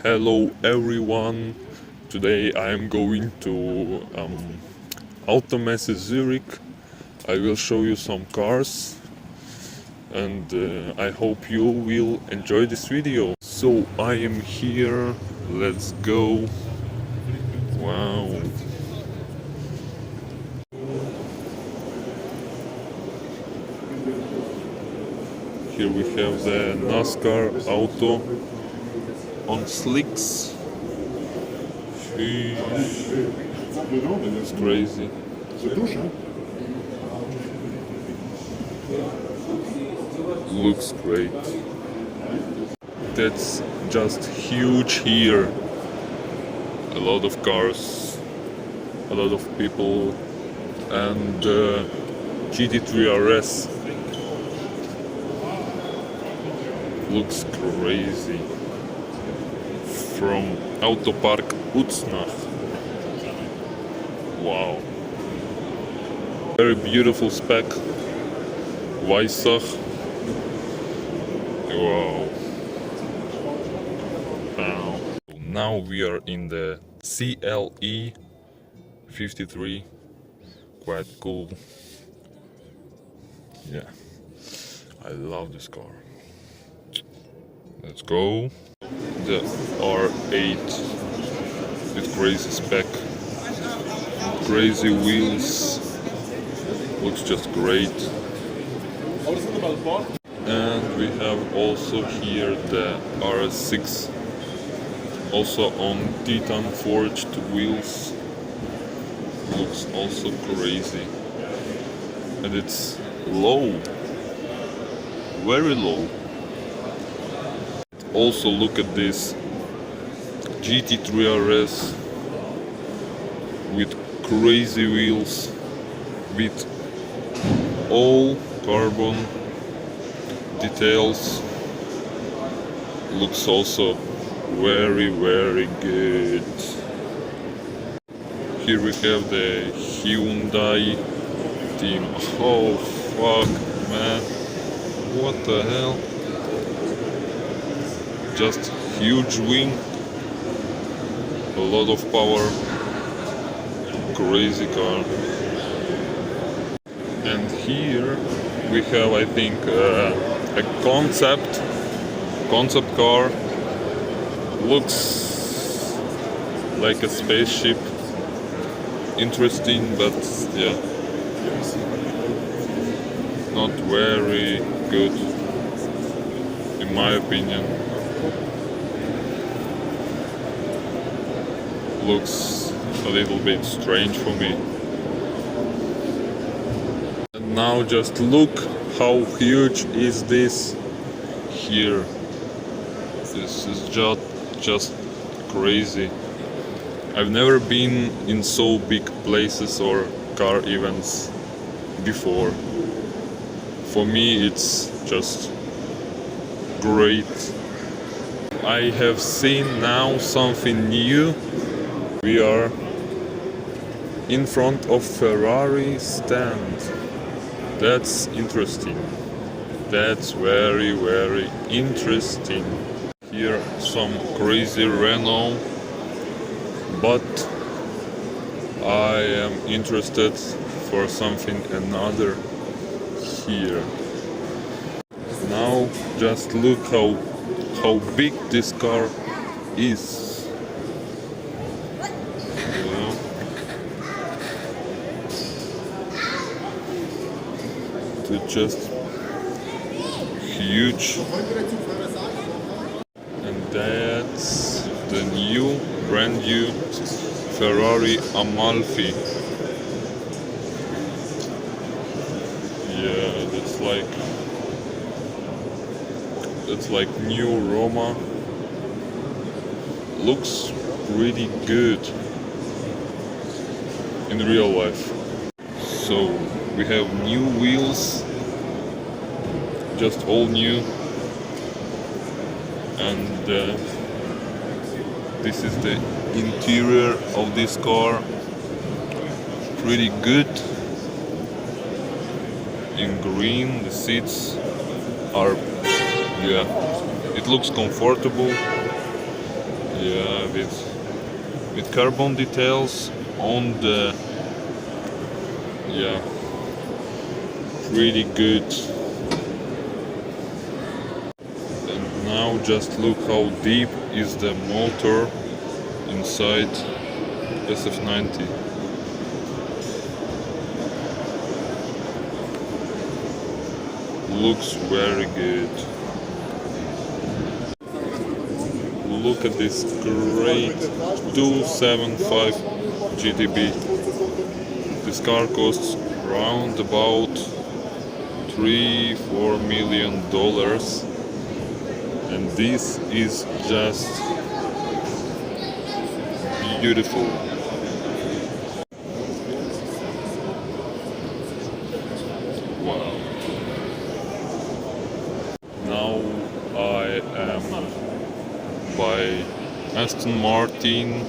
Hello everyone! Today I am going to Automesse Zurich. I will show you some cars and I hope you will enjoy this video. So I am here, let's go. Wow! Here we have the NASCAR auto on slicks. It's crazy. Looks great. That's just huge here. A lot of cars, a lot of people, and GT3 RS looks crazy. From Autopark Uznach. Wow. Very beautiful spec. Weissach. Wow. Wow. Now we are in the CLE 53. Quite cool. Yeah. I love this car. Let's go. The R8 with crazy spec, crazy wheels, looks just great. And we have also here the RS6, also on Titan forged wheels, looks also crazy. And it's low, very low. Also look at this GT3 RS with crazy wheels, with all carbon details. Looks also very good. Here we have the Hyundai team. Oh fuck man, what the hell? Just huge wing, a lot of power, crazy car. And here we have, I think, a concept car. Looks like a spaceship. Interesting, but yeah, not very good in my opinion. Looks a little bit strange for me. And now just look how huge is this here. This is just crazy. I've never been in so big places or car events before. For me it's just great. I have seen now something new. We are in front of Ferrari stand. That's interesting. That's very interesting. Here some crazy Renault, but I am interested for something another here. Now just look how big this car is. It's just huge. And that's the brand new Ferrari Amalfi. Yeah, that's like new Roma. Looks pretty good in real life. So we have new wheels, just all new, and this is the interior of this car. Pretty good. In green, the seats are, yeah, it looks comfortable. Yeah, with carbon details on the, yeah, pretty good. And now just look how deep is the motor inside SF90. Looks very good. Look at this great 275 GTB. This car costs around about $3-4 million, and this is just beautiful. Wow. Now I am by Aston Martin.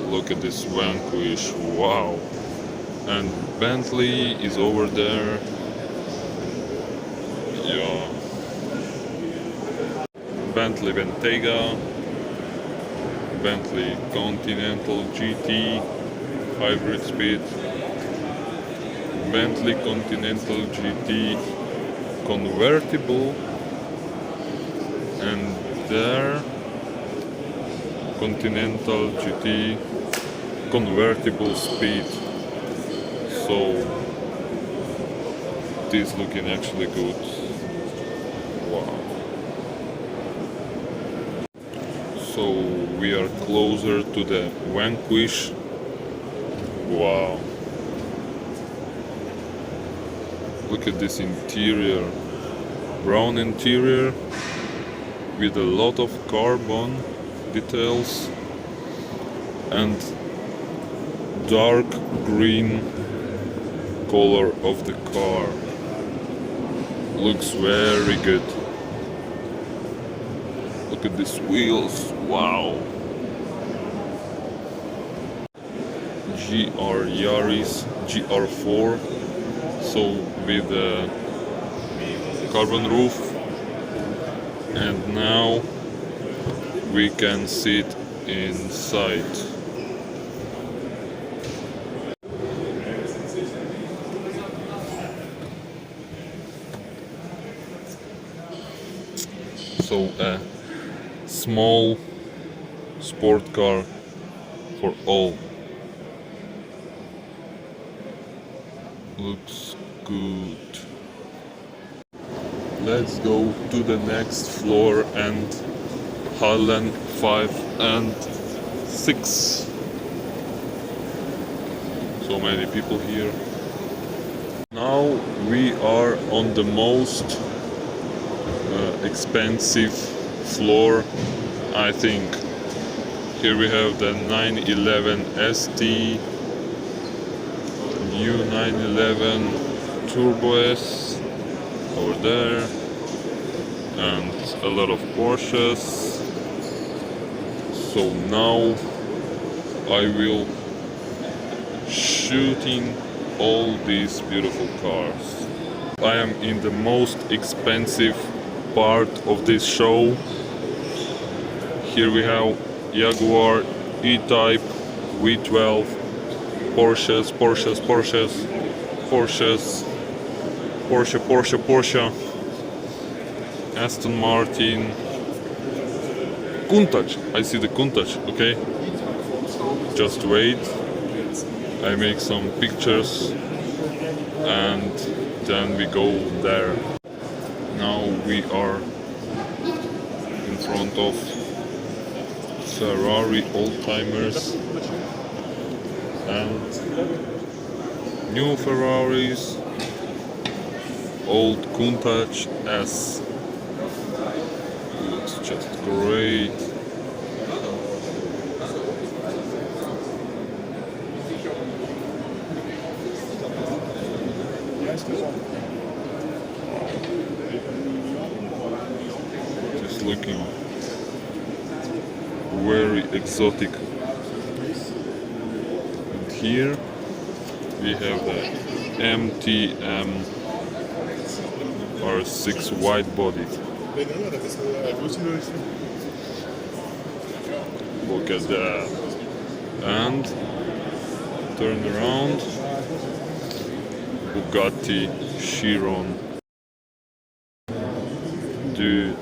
Look at this Vanquish, wow. And Bentley is over there. Yeah. Bentley Bentayga, Bentley Continental GT hybrid speed, Bentley Continental GT convertible, and there Continental GT convertible speed. So this looking actually good. Wow. So we are closer to the Vanquish. Wow. Look at this interior. Brown interior with a lot of carbon details and dark green color of the car. Looks very good. Look at these wheels, wow. GR Yaris GR4, so with a carbon roof, and now we can sit inside. So a small sport car for all. Looks good. Let's go to the next floor and Highland 5 and 6. So many people here. Now we are on the most expensive floor, I think. Here we have the 911 ST, new 911 Turbo S over there, and a lot of Porsches. So now I will shooting all these beautiful cars. I am in the most expensive part of this show. Here we have Jaguar E-Type V12, Porsches, Porsches, Porsches, Porsches, Porsche, Porsche, Porsche, Aston Martin, Countach. I see the Countach, okay? Just wait. I make some pictures and then we go there. Now we are in front of Ferrari oldtimers and new Ferraris, old Countach S. Looks just great. Just looking very exotic. And here we have the MTM R6 wide body. Look at that. And turn around. Bugatti Chiron. Dude.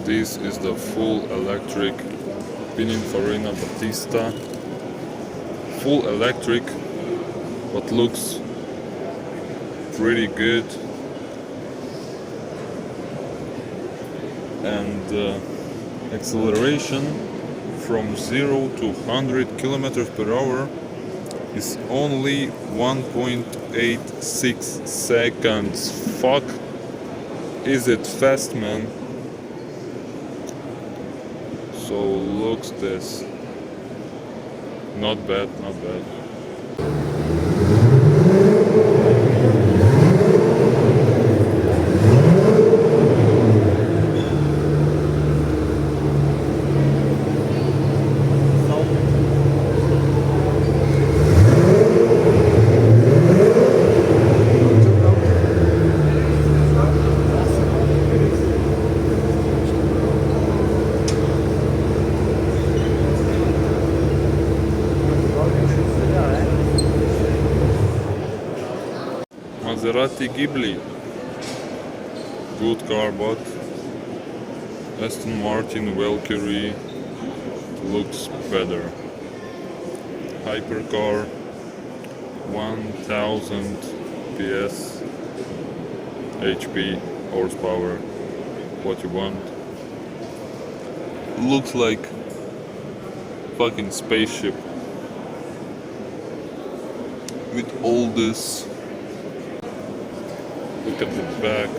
This is the full electric Pininfarina Battista. Full electric, but looks pretty good. And acceleration from 0 to 100 kilometers per hour is only 1.86 seconds. Fuck, is it fast, man? So looks this. Not bad, not bad. Maserati Ghibli, good car, but Aston Martin Valkyrie looks better. Hypercar, 1000 PS, HP, horsepower, what you want. Looks like fucking spaceship with all this. Look at the back.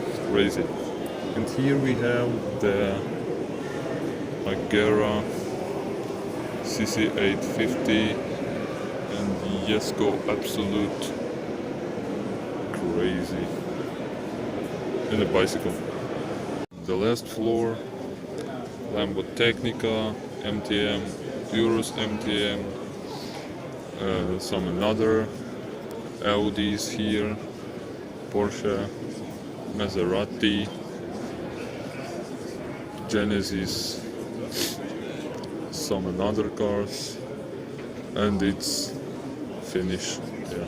It's crazy. And here we have the Agera CC850 and Jesko Absolute. Crazy. And a bicycle. The last floor, Lambo Technica, MTM, Urus MTM, some another Audis here, Porsche, Maserati, Genesis, some another cars, and it's finished. Yeah.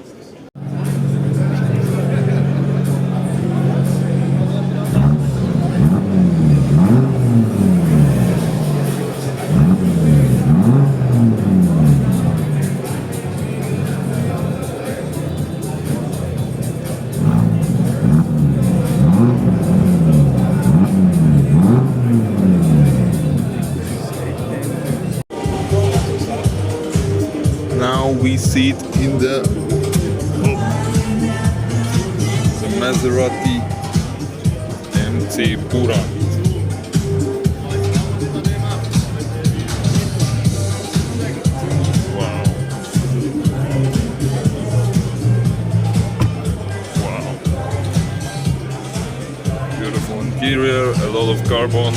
Now we sit in the Maserati MC Pura. Wow. interior, a lot of carbon.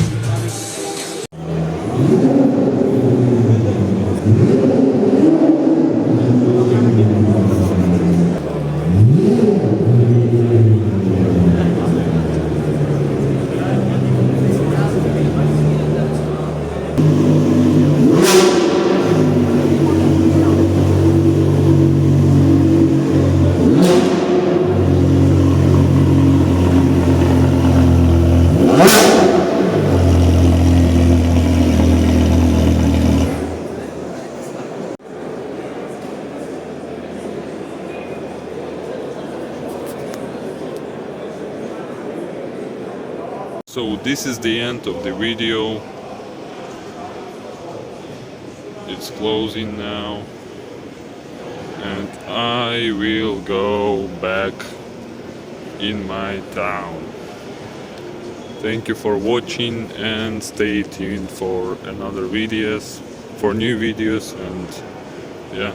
So this is the end of the video. It's closing now, and I will go back in my town. Thank you for watching, and stay tuned for another videos, for new videos, and yeah,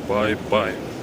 bye bye.